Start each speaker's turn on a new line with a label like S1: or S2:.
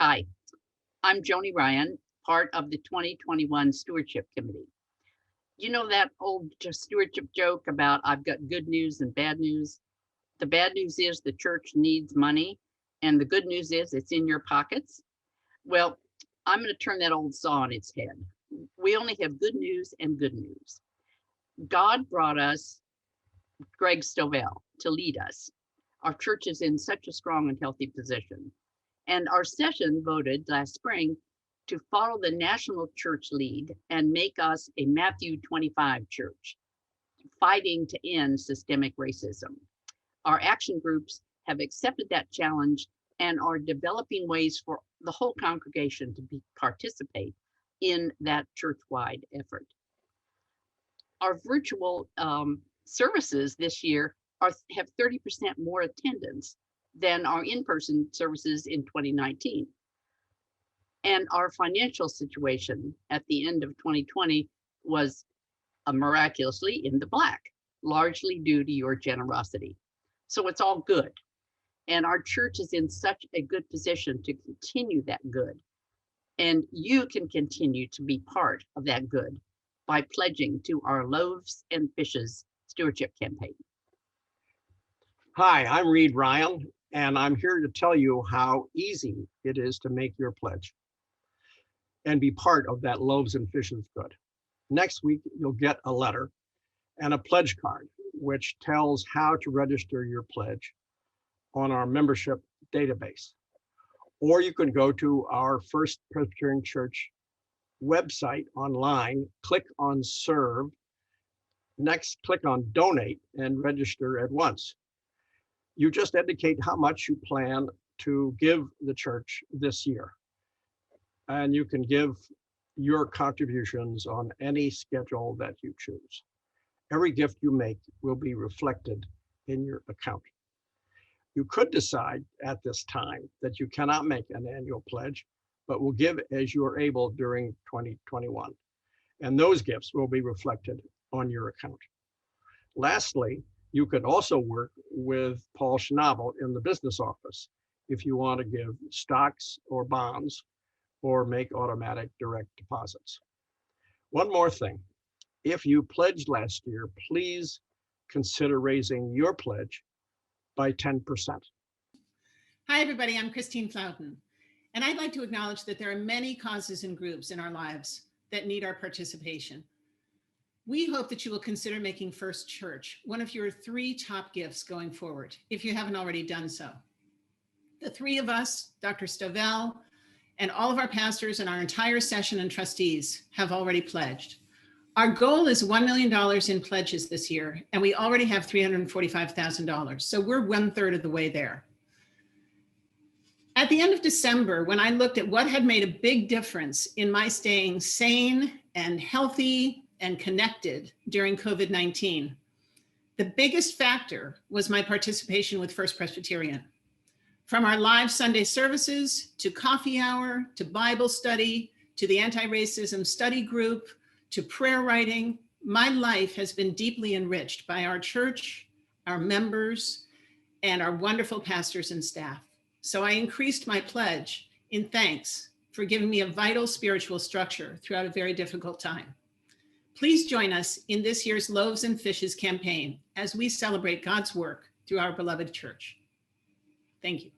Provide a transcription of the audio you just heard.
S1: Hi, I'm Joanie Ryan, part of the 2021 Stewardship Committee. You know that old stewardship joke about I've got good news and bad news? The bad news is the church needs money, and the good news is it's in your pockets. Well, I'm going to turn that old saw on its head. We only have good news and good news. God brought us Greg Stovall to lead us. Our church is in such a strong and healthy position. And our session voted last spring to follow the national church lead and make us a Matthew 25 church, fighting to end systemic racism. Our action groups have accepted that challenge and are developing ways for the whole congregation to participate in that church-wide effort. Our virtual services this year have 30% more attendance than our in-person services in 2019. And our financial situation at the end of 2020 was miraculously in the black, largely due to your generosity. So it's all good. And our church is in such a good position to continue that good. And you can continue to be part of that good by pledging to our Loaves and Fishes Stewardship campaign.
S2: Hi, I'm Reade Ryan, and I'm here to tell you how easy it is to make your pledge and be part of that Loaves and Fishes good. Next week, you'll get a letter and a pledge card, which tells how to register your pledge on our membership database. Or you can go to our First Presbyterian Church website online, click on Serve, next click on Donate and register at once. You just indicate how much you plan to give the church this year. And you can give your contributions on any schedule that you choose. Every gift you make will be reflected in your account. You could decide at this time that you cannot make an annual pledge, but will give as you are able during 2021. And those gifts will be reflected on your account. Lastly, you could also work with Paul Schnabel in the business office if you want to give stocks or bonds or make automatic direct deposits. One more thing, if you pledged last year, please consider raising your pledge by 10%.
S3: Hi, everybody, I'm Christine Flouton, and I'd like to acknowledge that there are many causes and groups in our lives that need our participation. We hope that you will consider making First Church one of your 3 top gifts going forward, if you haven't already done so. The 3 of us, Dr. Stovall, and all of our pastors and our entire session and trustees have already pledged. Our goal is $1 million in pledges this year, and we already have $345,000. So we're 1/3 of the way there. At the end of December, when I looked at what had made a big difference in my staying sane and healthy and connected during COVID-19, the biggest factor was my participation with First Presbyterian. From our live Sunday services, to coffee hour, to Bible study, to the anti-racism study group, to prayer writing, my life has been deeply enriched by our church, our members, and our wonderful pastors and staff. So I increased my pledge in thanks for giving me a vital spiritual structure throughout a very difficult time. Please join us in this year's Loaves and Fishes campaign as we celebrate God's work through our beloved church. Thank you.